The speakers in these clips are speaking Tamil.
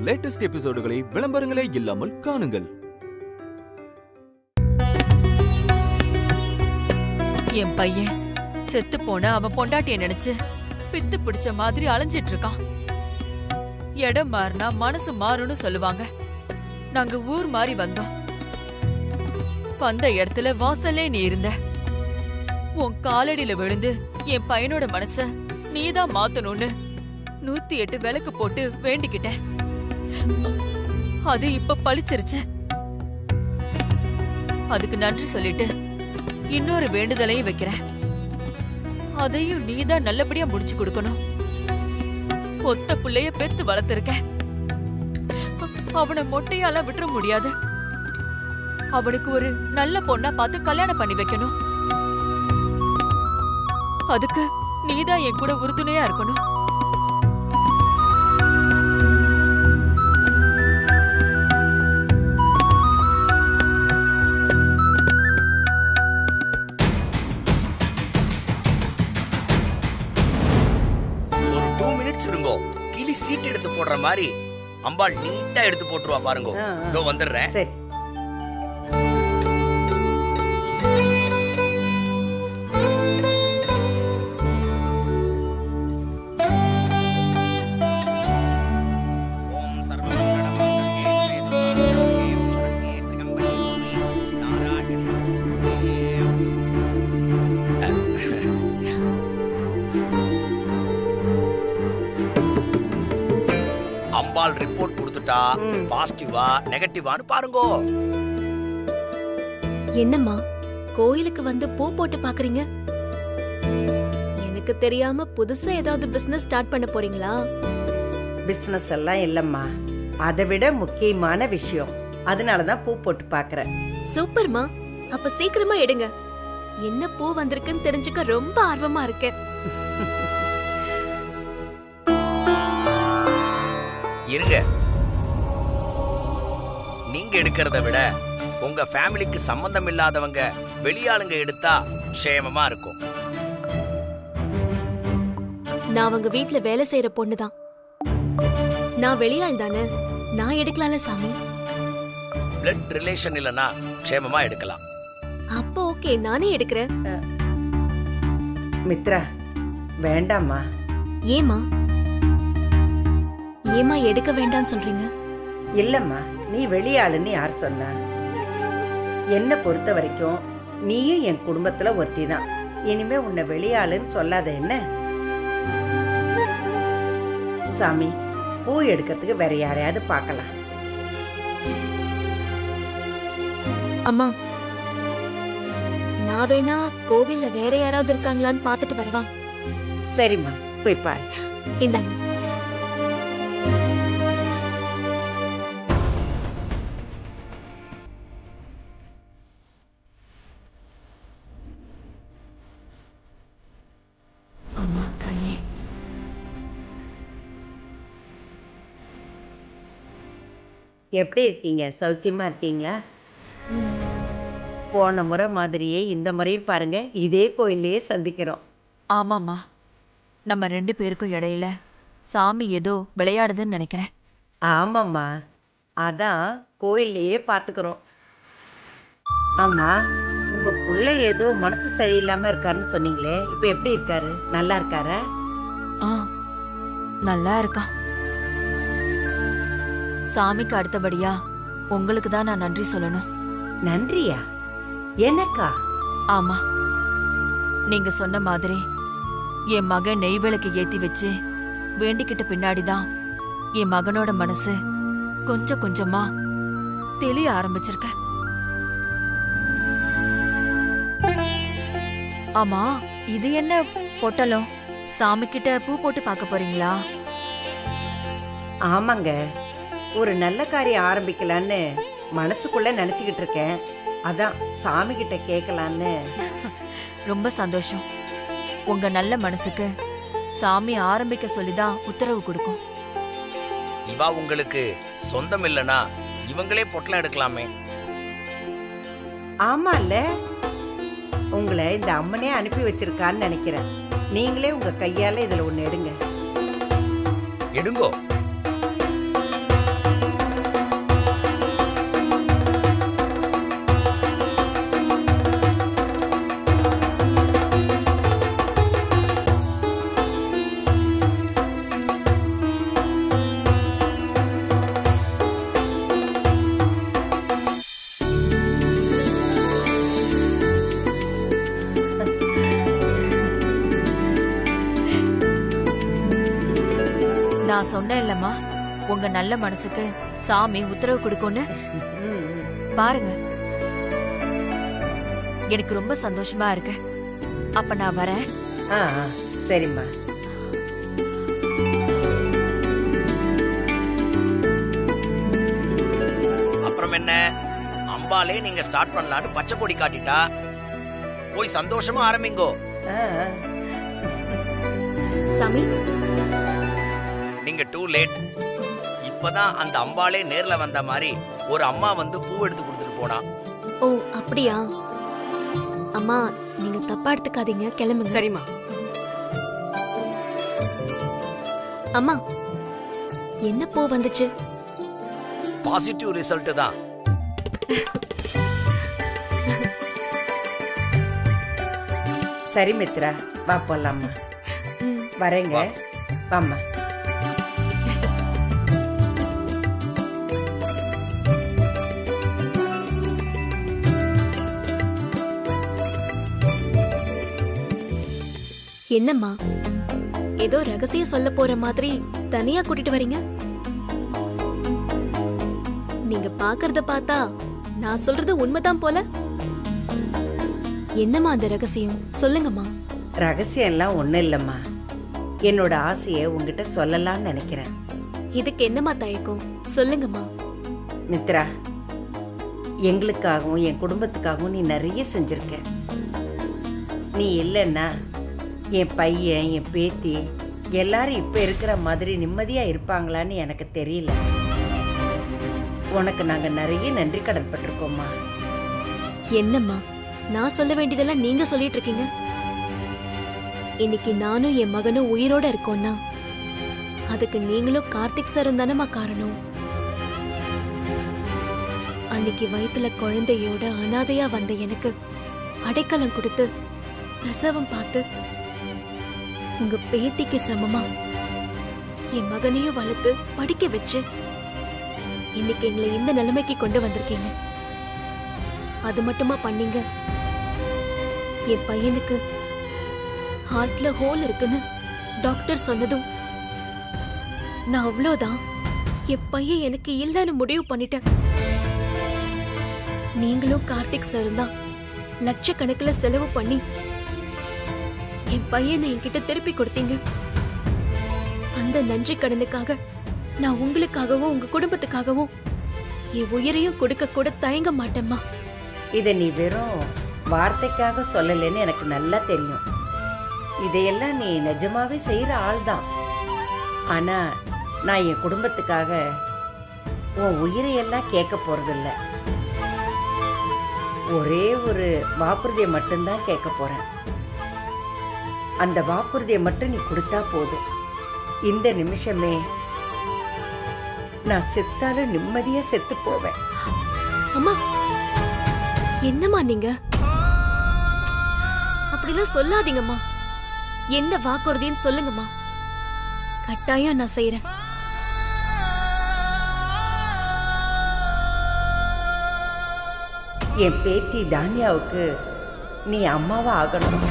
லேட்டஸ்ட் எபிசோடுகளை விளம்பரங்களே இல்லாமல் காணுங்கள். என் பையன் செத்து போன அவன் பொண்டாட்டிய நினைச்சு பித்து பிடிச்ச மாதிரி அலைஞ்சிட்டு இருக்கான். இடம் மாறினா மனசு மாறும்னு சொல்லுவாங்க. நாங்க ஊர் மாறி வந்தோம். வந்த இடத்துல வாசல்லே நீ இருந்த. உன் காலடியில விழுந்து என் பையனோட மனச நீதான் மாத்தணும்னு 108 விளக்கு போட்டு வேண்டிக்கிட்டேன். அது இப்ப பழிச்சிருச்சு. அதுக்கு நன்றி சொல்லிட்டு இன்னொரு வேண்டுதலையும் வைக்கிறேன். அதையும் நீதான் நல்லபடியா முடிச்சு கொடுக்கணும். ஒத்த புள்ளைய பெத்து வளர்த்திருக்க. அவனை மொட்டையால விட்டுற முடியாது. அவனுக்கு ஒரு நல்ல பொண்ணா பார்த்து கல்யாணம் பண்ணி வைக்கணும். அதுக்கு நீதான் என் கூட உறுதுணையா இருக்கணும். ஒரு 2 மினிட்ஸ் இருங்கோ. கிளி சீட் எடுத்து போடுற மாதிரி அம்பாள் நீட்டா எடுத்து போட்டுருவா பாருங்க. இதோ வந்துடுறேன். சரி. அம்பாள் ரிப்போர்ட் கொடுத்துட்டா பாசிட்டிவா நெகட்டிவான்னு பாருங்க. என்னம்மா கோயிலுக்கு வந்து பூ போட்டு பாக்குறீங்க? எனக்கு தெரியாம புதுசா ஏதாவது பிசினஸ் ஸ்டார்ட் பண்ண போறீங்களா? பிசினஸ் எல்லாம் இல்லம்மா, அதை விட முக்கியமான விஷயம். அதனாலதான் பூ போட்டு பாக்குறேன். சூப்பர்மா, அப்ப சீக்கிரமா எடுங்க. என்ன பூ வந்திருக்குன்னு தெரிஞ்சுக்க ரொம்ப ஆர்வமா இருக்கேன். இருங்க, நீங்க எடுக்கிறத விட உங்க ஃபேமிலிக்கு சம்பந்தம் இல்லாதவங்க வெளியாளுங்க எடுத்தா க்ஷேமமா இருக்கும். நான் அவங்க வீட்ல வேலை செய்யற பொண்ணுதான். நான் வெளியாள் தானே, நான் எடுக்கலாம்ல சாமி. பிளட் ரிலேஷன் இல்லனா க்ஷேமமா எடுக்கலாம். அப்போ ஓகே, நானே எடுக்கிறேன். மித்ரா, வேண்டாம்மா. ஏமா ஏமா எடுக்க வேண்டாம்னு சொல்றீங்க? இல்லம்மா, நீ வெளியாளுன்னு யார் சொன்னா? என்னை பொறுத்த வரைக்கும் நீயும் என் குடும்பத்துல ஒருத்தி தான். இனிமே உன்னை வெளியாளுன்னு சொல்லாத என்ன? சாமி, பூ எடுக்கிறதுக்கு வேற யாரையாவது பார்க்கலாம். அம்மா, நான் வேணா கோவில்ல வேற யாராவது இருக்காங்களான்னு பார்த்துட்டு வரவா? சரிம்மா, போய் பாரு. இந்தாங்க. எப்படி இருக்கீங்க? சௌக்கியமா இருக்கீங்களா? போன முறை மாதிரியே இந்த முறையும் பாருங்க, இதே கோயிலையே சந்திக்கிறோம். ஆமாம்மா, நம்ம 2 பேருக்கும் இடையில சாமி ஏதோ விளையாடுதுன்னு நினைக்கிறேன். ஆமாம்மா, அதான் கோயிலையே பார்த்துக்கிறோம். ஆமா, உங்க புள்ள ஏதோ மனசு சரியில்லாம இருக்காருன்னு சொன்னீங்களே, இப்ப எப்படி இருக்காரு? நல்லா இருக்காரா? நல்லா இருக்கான். சாமிக்கு அடுத்தபடியா உங்களுக்கு தான் நான் நன்றி சொல்லணும். நன்றியா? எனக்கா? ஆமா, நீங்க சொன்ன மாதிரி என் மகன் நெய்விளக்கு ஏத்தி வச்சு வேண்டிக்கிட்ட பின்னாடிதான் என் மகனோட மனசு கொஞ்சம் கொஞ்சமா தெளிய ஆரம்பிச்சிருக்க. ஆமா, இது என்ன பொட்டலம்? சாமி கிட்ட பூ போட்டு பார்க்க போறீங்களா? ஆமாங்க, ஒரு நல்ல காரியம் ஆரம்பிக்கலான்னு மனசுக்குள்ள நினைச்சுக்கிட்டு இருக்கேன். அதான் சாமி கிட்ட கேட்கலான்னு. ரொம்ப சந்தோஷம். உங்க நல்ல மனசுக்கு சாமி ஆரம்பிக்க சொல்லிதான் உத்தரவு கொடுக்கும். இவா உங்களுக்கு சொந்தம் இல்லனா இவங்களே பொட்டலம் எடுக்கலாமே. ஆமால, உங்களை இந்த அம்மனே அனுப்பி வச்சிருக்கான்னு நினைக்கிறேன். நீங்களே உங்க கையால இதுல ஒண்ணு எடுங்க. எடுங்கோ. சொன்னேன்லம்மா, உங்க நல்ல மனசுக்கு சாமி உத்தரவு கொடுக்கும்னு. பாருங்க, எனக்கு ரொம்ப சந்தோஷமா இருக்கு. அப்ப நான் வரேன். சரிம்மா. அப்புறம் என்ன, அம்பாலே நீங்க ஸ்டார்ட் பண்ணலான்னு பச்சை கொடி காட்டிட்டா. போய் சந்தோஷமா ஆரம்பிங்கோ. சாமி, நீங்க டூ லேட். இப்பதான் அந்த அம்பாலே நேர்ல வந்த மாதிரி ஒரு அம்மா வந்து பூ எடுத்து கொடுத்துட்டு போனா. ஓ அப்படியா? அம்மா, நீங்க தப்பா எடுத்துக்காதீங்க, கிளம்புங்க. சரிம்மா. அம்மா, என்ன பூ வந்துச்சு? பாசிட்டிவ் ரிசல்ட் தான். சரி மித்ரா, வா போலாமா. வரேங்க. வாம்மா. என்னம்மா, ஏதோ ரகசியம் சொல்ல போற மாதிரி தனியா கூட்டிட்டு வரீங்க? நீங்க பாக்குறத பார்த்தா நான் சொல்றது உண்மைதான் போல. என்னம்மா அந்த ரகசியம், சொல்லுங்கம்மா. ரகசியம் எல்லாம் ஒண்ணும் இல்லம்மா. என்னோட ஆசையை உங்ககிட்ட சொல்லலாம்னு நினைக்கிறேன். இதுக்கு என்னம்மா தயக்கம், சொல்லுங்கம்மா. மித்ரா, எங்களுக்காகவும் என் குடும்பத்துக்காகவும் நீ நிறைய செஞ்சிருக்க. நீ இல்லைன்னா என் பையன், என் பேத்தி எல்லாரும் இப்ப இருக்கிற மாதிரி நிம்மதியா இருப்பாங்களான்னு எனக்கு தெரியல. உனக்கு நாங்க நிறைய நன்றி கடன் பட்டிருக்கோம்மா. என்னம்மா, நான் சொல்ல வேண்டியதெல்லாம் நீங்க சொல்லிட்டு இருக்கீங்க. இன்னைக்கு நானும் என் மகனும் உயிரோட இருக்கோம்னா அதுக்கு நீங்களும் கார்த்திக் சாரும் தானம்மா காரணம். அன்னைக்கு வயித்துல குழந்தையோட அனாதையா வந்த எனக்கு அடைக்கலம் கொடுத்து பிரசவம் பார்த்து உங்க பேத்திக்கு சமமா என் மகனையும் வளர்த்து படிக்க வச்சு இன்னைக்கு எங்களை இந்த நிலைமைக்கு கொண்டு வந்திருக்கீங்க. அது மட்டுமா பண்ணீங்க? என் பையனுக்கு ஹார்ட்ல ஹோல் இருக்குன்னு டாக்டர் சொன்னதும் நான் அவ்வளோதான், என் பையன் எனக்கு இல்லைன்னு முடிவு பண்ணிட்டேன். நீங்களும் கார்த்திக் சாரும் தான் லட்சக்கணக்கில் செலவு பண்ணி என் பையனை என்கிட்ட திருப்பி கொடுத்தீங்க. அந்த நன்றி கடனுக்காக நான் உங்களுக்காகவும் உங்க குடும்பத்துக்காகவும் என் உயிரையும் கொடுக்க கூட தயங்க மாட்டேம்மா. இதை நீ வெறும் வார்த்தைக்காக சொல்லலைன்னு எனக்கு நல்லா தெரியும். இதையெல்லாம் நீ நிஜமாவே செய்யற ஆள் தான். ஆனா நான் என் குடும்பத்துக்காக உன் உயிரையெல்லாம் கேட்க போறதில்ல. ஒரே ஒரு வாக்குறுதியை மட்டும்தான் கேட்க போறேன். அந்த வாக்குறுதியை மட்டும் நீ கொடுத்தா போதும். இந்த நிமிஷமே நான் செத்தாலும் நிம்மதியா செத்து போவேன். அம்மா, என்னம்மா நீங்க அப்படிலாம் சொல்லாதீங்கம்மா. என்ன வாக்குறுதின்னு சொல்லுங்கம்மா, கட்டாயம் நான் செய்யறேன். என் பேத்தி தானியாவுக்கு நீ அம்மாவா ஆகணும்.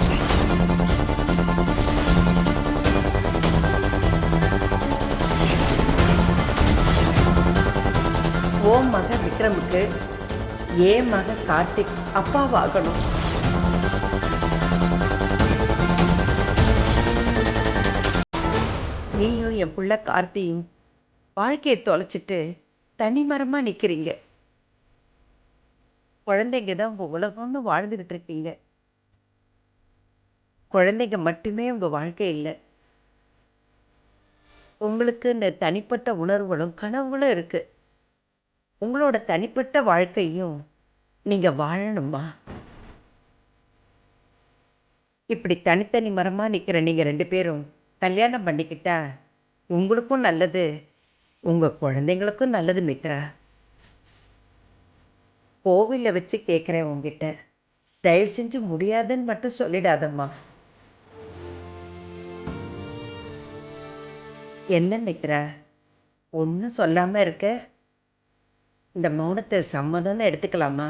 ஓ மக விக்ரமுக்கு ஏன் மக கார்த்திக் அப்பாவாகணும். நீயும் என் புள்ள கார்த்தியும் வாழ்க்கையை தொலைச்சிட்டு தனிமரமா நிக்கிறீங்க. குழந்தைங்க தான் உங்க உலகம்னு வாழ்ந்துகிட்டு இருக்கீங்க. குழந்தைங்க மட்டுமே உங்க வாழ்க்கை இல்லை. உங்களுக்கு இந்த தனிப்பட்ட உணர்வுகளும் கனவுகளும் இருக்கு. உங்களோட தனிப்பட்ட வாழ்க்கையும் நீங்க வாழணுமா? இப்படி தனித்தனி மரமா நிக்கிற நீங்க 2 பேரும் கல்யாணம் பண்ணிக்கிட்டா உங்களுக்கும் நல்லது, உங்க குழந்தைங்களுக்கும் நல்லது. மித்ரா, கோவில்ல வச்சு கேட்குறேன் உங்ககிட்ட, தயவு செஞ்சு முடியாதுன்னு மட்டும் சொல்லிடாதம்மா. என்ன மித்ரா, ஒன்றும் சொல்லாம இருக்க? இந்த மௌனத்தை சம்மதம்னு எடுத்துக்கலாமா?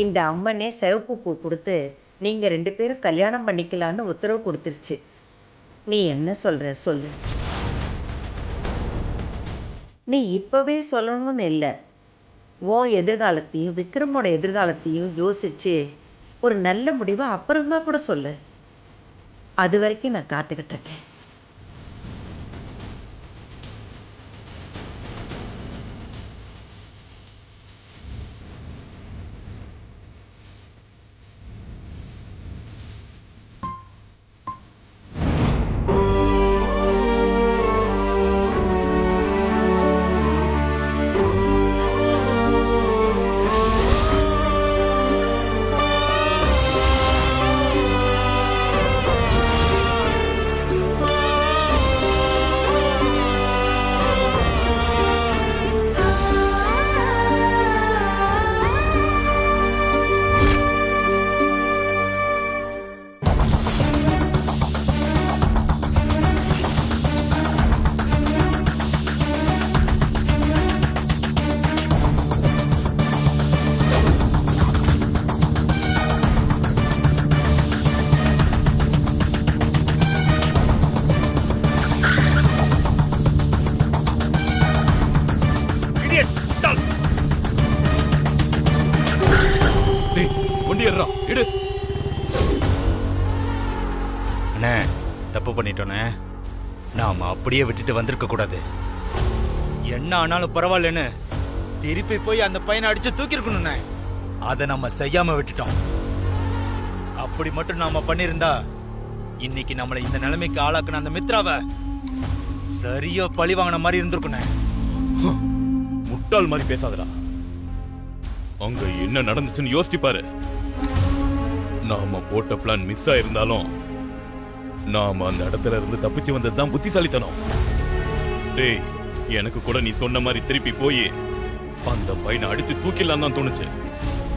இந்த அம்மனே சிவப்பு பூ கொடுத்து நீங்க 2 பேரும் கல்யாணம் பண்ணிக்கலான்னு உத்தரவு கொடுத்துருச்சு. நீ என்ன சொல்ற சொல்லு. நீ இப்பவே சொல்லணும்னு இல்லை. உன் எதிர்காலத்தையும் விக்ரமோட எதிர்காலத்தையும் யோசிச்சு ஒரு நல்ல முடிவை அப்புறமா கூட சொல்லு. அது வரைக்கும் நான் காத்துக்கிட்டு இருக்கேன். தப்பு பண்ணிட்டோனே, நாம அப்படியே விட்டுட்டு வந்திருக்க கூடாது. என்ன ஆனாலும் பரவாயில்லன்னு திருப்பி போய் அந்த பையனை அடிச்சு தூக்கிருக்கணும்னே. அதை நம்ம செய்யாம விட்டுட்டோம். அப்படி மட்டும் நாம பண்ணிருந்தா இன்னைக்கு நம்மளை இந்த நிலைமைக்கு ஆளாக்குன அந்த மித்ராவை சரியா பழி வாங்கின மாதிரி இருந்திருக்குனே. முட்டாள் மாதிரி பேசாதடா. அங்க என்ன நடந்துச்சுன்னு யோசிச்சு பாரு. நாம போட்ட பிளான் மிஸ் ஆயிருந்தாலும் நாம அந்த இடத்துல இருந்து தப்பிச்சு வந்ததுதான் புத்திசாலித்தனம். டேய், எனக்கு கூட நீ சொன்ன மாதிரி திருப்பி போய் அந்த பையனை அடிச்சு தூக்கிடலாம் தான் தோணுச்சு.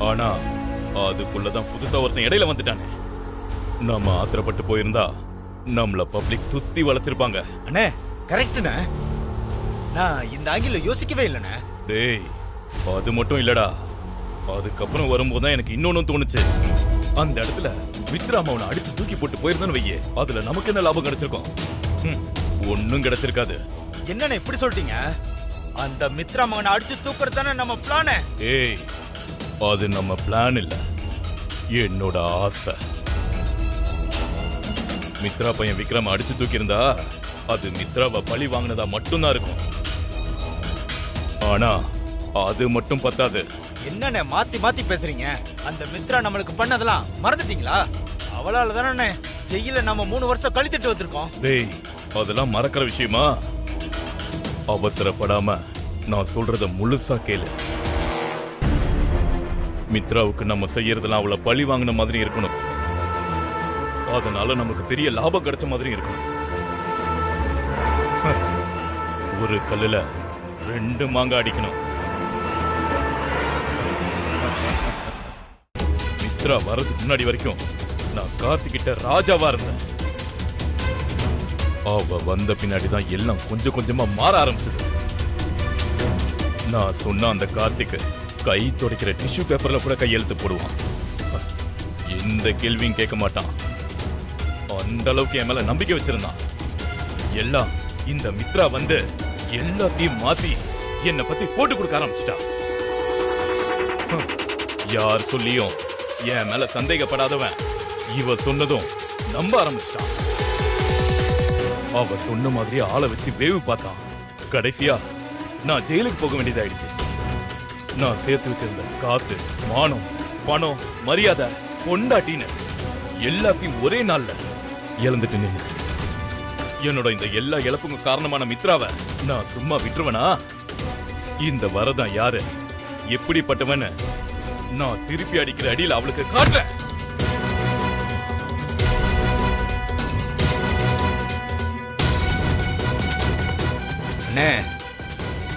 ஆனா அதுக்குள்ளதான் புதுசா ஒருத்தன் இடையில வந்துட்டானே. நாம ஆத்திரப்பட்டு போயிருந்தா நம்மள பப்ளிக் சுத்தி வளைச்சிருப்பாங்க. அண்ணே கரெக்ட்ண்ணே, நான் இந்த ஆங்கில யோசிக்கவே இல்லைண்ணே. டேய், அது மட்டும் இல்லடா, அதுக்கப்புறம் வரும்போதுதான் எனக்கு இன்னொன்னும் தோணுச்சு. அந்த இடத்துல விக்ரம் அவனை அடிச்சு தூக்கி போட்டு போயிருந்தான்னு வையே, அதுல நமக்கு என்ன லாபம் கிடைச்சிருக்கும்? ஒன்னும் கிடைச்சிருக்காது. என்னண்ணே இப்படி சொல்லிட்டீங்க? அந்த மித்ரா மகனை அடிச்சு தூக்குறது தானே நம்ம பிளான். ஏய், அது நம்ம பிளான் இல்ல, என்னோட ஆசை. மித்ரா பையன் விக்ரம் அடிச்சு தூக்கி இருந்தா அது மித்ராவை பழி வாங்கினதா மட்டும்தான் இருக்கும். ஆனா அது மட்டும் பத்தாது. என்னண்ணே மாத்தி மாத்தி பேசுறீங்க? அந்த மித்ரா நம்மளுக்கு பண்ணதெல்லாம் மறந்துட்டீங்களா? அவளால தானே ஜெயில நம்ம 3 வருஷம் கழித்துட்டு வந்திருக்கோம். டேய், அதெல்லாம் மறக்கிற விஷயமா? அவசரப்படாம நான் சொல்றத முழுசா கேளு. மித்ராவுக்கு நம்ம செய்யறதெல்லாம் அவளை பழி வாங்கின மாதிரி இருக்கணும். அதனால நமக்கு பெரிய லாபம் கிடைச்ச மாதிரி இருக்கணும். ஒரு கல்லுல 2 மாங்காய் அடிக்கணும். மித்ரா வரதுக்கு முன்னாடி வரைக்கும் நான் கார்த்திகிட்ட ராஜாவா இருந்தேன். அவ வந்த பின்னாடிதான் எல்லாம் கொஞ்சம் கொஞ்சமா மாற ஆரம்பிச்சது. நான் சொன்ன அந்த கார்த்திக் கை துடைக்கிற டிஷ்யூ பேப்பர்ல கூட கையெழுத்து போடுவான். எந்த கேள்வியும் கேட்க மாட்டான். அந்த அளவுக்கு என் மேல நம்பிக்கை வச்சிருந்தான். எல்லாம் இந்த மித்ரா வந்து எல்லாத்தையும் மாத்தி என்னை பத்தி போட்டு கொடுக்க ஆரம்பிச்சிட்டா. யார் சொல்லியும் என் மேல சந்தேகப்படாதவன் இவ சொன்னதும் நம்ப ஆரம்பிச்சிட்டான். அவ சொன்ன மாதிரி ஆளை வச்சு வேவு பார்த்தான். கடைசியா நான் ஜெயிலுக்கு போக வேண்டியதாயிடுச்சு. நான் சேர்த்து வச்சிருந்த காசு, மானம், பணம், மரியாதை, பொண்டாட்டின்னு எல்லாத்தையும் ஒரே நாள்ல இழந்துட்டு நின்னு. என்னோட இந்த எல்லா இழப்புக்கும் காரணமான மித்ராவை நான் சும்மா விட்டுருவனா? இந்த வரதான் யாரு, எப்படிப்பட்டவன்னு நான் திருப்பி அடிக்கிற அடியில் அவளுக்கு காட்டுறேன்.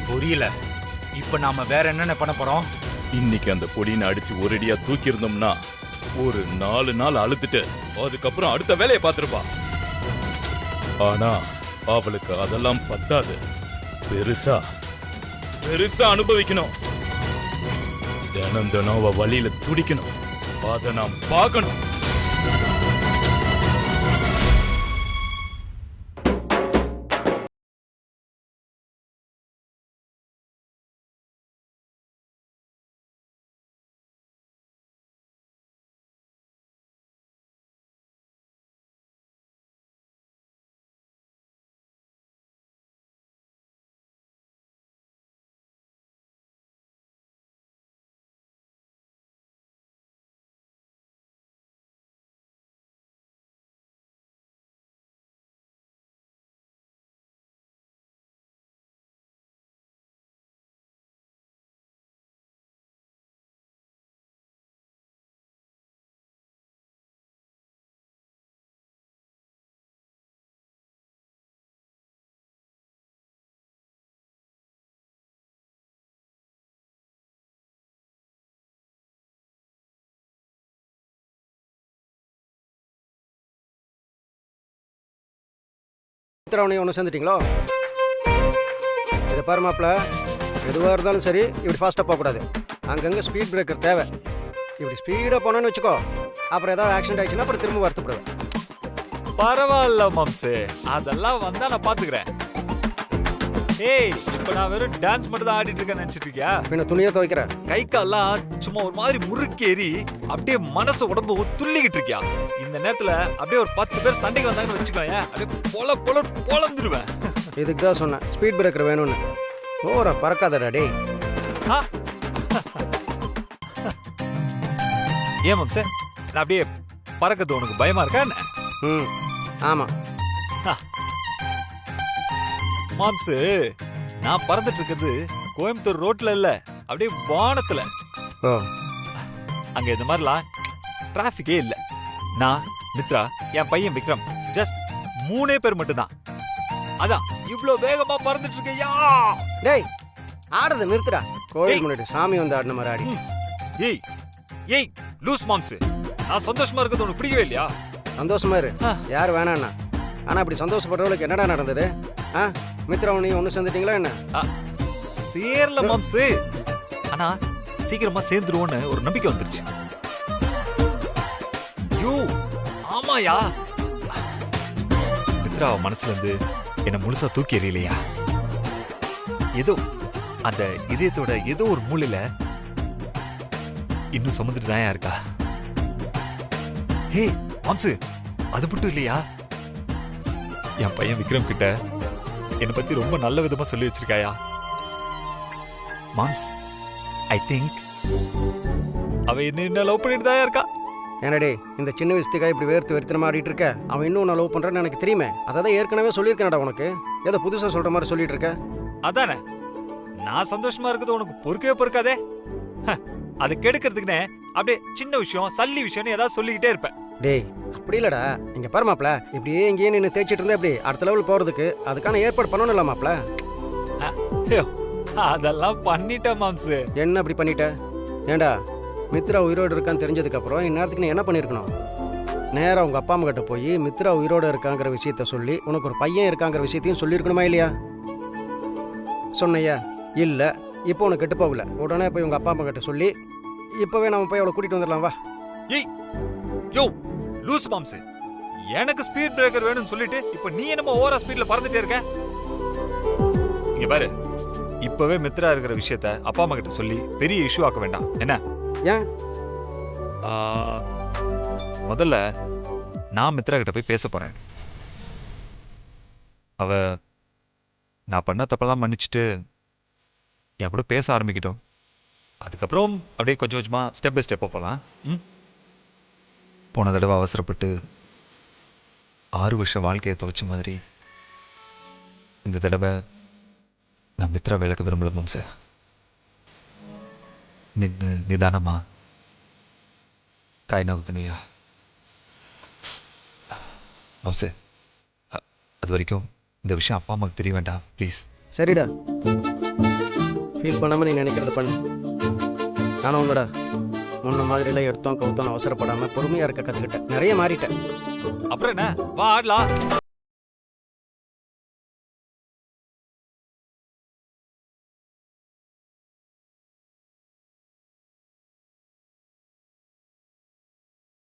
புரியல. இப்ப நாம வேற என்னென்ன பண்ண போறோம்? இன்னைக்கு அந்த பொடியை அடிச்சு ஒரேடியா தூக்கி இருந்தோம்னா ஒரு 4 நாள் அழுத்துட்டு அதுக்கப்புறம் அடுத்த வேலையை பார்த்திருப்பா. ஆனா அவளுக்கு அதெல்லாம் பத்தாது. பெருசா பெருசா அனுபவிக்கணும். தினம் தினம் அவ வழியில துடிக்கணும். அதை நாம் பார்க்கணும். மித்ராவனையும் ஒன்று சேர்ந்துட்டீங்களோ? இதை பாரு மாப்பிள்ள, எதுவாக இருந்தாலும் சரி இப்படி ஃபாஸ்ட்டாக போகக்கூடாது. அங்கங்கே ஸ்பீட் பிரேக்கர் தேவை. இப்படி ஸ்பீடாக போனோன்னு வச்சுக்கோ, அப்புறம் ஏதாவது ஆக்சிடென்ட் ஆயிடுச்சுன்னா அப்புறம் திரும்ப வருத்தப்படுவேன். பரவாயில்ல மாம்சு, அதெல்லாம் வந்தா நான் பாத்துக்கிறேன். ஏய், இப்ப நான் வெறும் டான்ஸ் மட்டும் தான் ஆடிட்டு இருக்கேன்னு நினைச்சிட்டு இருக்கியா? பின்ன துணியை துவைக்கிறேன். கை கால்லாம் சும்மா ஒரு மாதிரி முறுக்கேறி அப்படியே மனசு உடம்பு துள்ளிக்கிட்டு இருக்கியா? இந்த நேரத்துல அப்படியே ஒரு 10 பேர் சண்டைக்கு வந்தாங்கன்னு வச்சுக்கோங்க, அப்படியே பொழந்துருவேன். இதுக்கு தான் சொன்னேன் ஸ்பீட் பிரேக்கர் வேணும்னு. ஓரா பறக்காதடா டேய். ஏன் மாம்சு, நான் அப்படியே பறக்கிறது உனக்கு பயமா இருக்கா என்ன? ம், ஆமாம் மாம்சு, நான் பறந்துட்டு இருக்கிறது கோயம்புத்தூர் ரோட்ல இல்ல, அப்படியே வானத்துல. ஓ, அங்க இந்த மாதிரிலாம் டிராபிக்கே இல்ல. நான், மித்ரா, என் பையன் விக்ரம், ஜஸ்ட் 3 பேர் மட்டும்தான். அதான் இவ்ளோ வேகமா பறந்துட்டு இருக்கையா? டேய் ஆடுறத நிறுத்துடா. கோயில் முன்னாடி சாமி வந்து ஆடின மாதிரி ஆடி. ஏய் ஏய் லூஸ் மாம்சு, நான் சந்தோஷமா இருக்கிறது உனக்கு பிடிக்கவே இல்லையா? சந்தோஷமா இரு, யார் வேணாண்ணா. ஆனால் அப்படி சந்தோஷப்படுறவளுக்கு என்னடா நடந்தது? மித்ராவனையும் ஒன்று சேர்ந்துட்டீங்களா என்ன? சேரல மாம்சு, ஆனா சீக்கிரமா சேர்ந்துருவோன்னு ஒரு நம்பிக்கை வந்துருச்சு. யோ ஆமாயா, மித்ரா மனசுல இருந்து என்ன முழுசா தூக்கி எறியலையா? ஏதோ அந்த இதயத்தோட ஏதோ ஒரு மூலையில இன்னும் சுமந்துட்டு தான் இருக்கா. ஹே மாம்சு, அது மட்டும் இல்லையா, என் பையன் விக்ரம் கிட்ட என்னை பத்தி ரொம்ப நல்ல விதமா சொல்லி வச்சிருக்காயா. மாம்ஸ், ஐ திங்க் அவ என்ன லவ் பண்ணிட்டு தான் இருக்கா. என்னடே இந்த சின்ன வயசுக்காக இப்படி வேர்த்து வெறுத்தனமா ஆடிட்டு இருக்க? அவன் இன்னும் நான் லவ் பண்றேன்னு எனக்கு தெரியுமே. அதான் ஏற்கனவே சொல்லியிருக்கேன்டா உனக்கு. ஏதோ புதுசா சொல்ற மாதிரி சொல்லிட்டு இருக்க. அதானே, நான் சந்தோஷமா இருக்கிறது உனக்கு பொறுக்கவே பொறுக்காதே. அதை கெடுக்கிறதுக்குன்னு அப்படியே சின்ன விஷயம் சல்லி விஷயம்னு ஏதாவது சொல்லிக்கிட்டே இருப்பேன். டேய் அப்படி இல்லடா, இங்க பாரு மாப்ள, இப்படியே இங்கேயே நின்று தேய்ச்சிட்டு இருந்தா எப்படி அடுத்த லெவல் போறதுக்கு அதுக்கான ஏற்பாடு பண்ணணும்ல மாப்ள. அதெல்லாம் பண்ணிட்டேன் மாம்சு. என்ன அப்படி பண்ணிட்ட? ஏண்டா மித்ரா உயிரோடு இருக்கான்னு தெரிஞ்சதுக்கு அப்புறம் இந்நேரத்துக்கு நீ என்ன பண்ணிருக்கணும்? நேரா உங்க அப்பா அம்மா கிட்ட போய் மித்ரா உயிரோடு இருக்காங்கிற விஷயத்த சொல்லி உனக்கு ஒரு பையன் இருக்காங்கிற விஷயத்தையும் சொல்லியிருக்கணுமா இல்லையா? சொன்னையா? இல்ல. இப்போ உனக்கு கெட்டு போகல. உடனே போய் உங்க அப்பா அம்மா கிட்ட சொல்லி இப்பவே நம்ம போய் அவளை கூட்டிட்டு வந்துடலாம் வா. ஏய் யோ லூஸ் மாம்சு, எனக்கு ஸ்பீட் பிரேக்கர் வேணும்னு சொல்லிட்டு இப்போ நீ என்னமோ ஓவரா ஸ்பீட்ல பறந்துட்டே இருக்க. இங்க பாரு, இப்பவே மித்ரா இருக்கிற விஷயத்த அப்பா அம்மா கிட்ட சொல்லி பெரிய இஷ்யூ ஆக்க வேண்டாம் என்ன? ஏன்? முதல்ல நான் மித்ரா கிட்ட போய் பேச போறேன். அவ நான் பண்ண தப்பெல்லாம் மன்னிச்சுட்டு என் கூட பேச ஆரம்பிக்கிட்டோம். அதுக்கப்புறம் அப்படியே கொஞ்சம் கொஞ்சமா ஸ்டெப் பை ஸ்டெப்பாக போகலாம். போன தடவை அவசரப்பட்டு 6 வருஷம் வாழ்க்கையை தொலைச்ச மாதிரி இந்த தடவை நான் மித்ரா விளக்க விரும்பல மாம்ச. நின்று நிதானமா காய் நகுத்தனையா மாம்ச. அது வரைக்கும் இந்த விஷயம் அப்பா அம்மாவுக்கு தெரிய வேண்டாம் ப்ளீஸ். சரிடா, ஃபீல் பண்ணாம நீ நினைக்கிறத பண்ணு. நானும் உன்னோட முன்ன மாதிரிலாம் எடுத்தோம் கவுத்தோம் அவசரப்படாம பொறுமையா இருக்க கத்துக்கிட்டேன். நிறைய மாறிட்டேன். அப்புறம் என்ன, வா ஆடலாம்.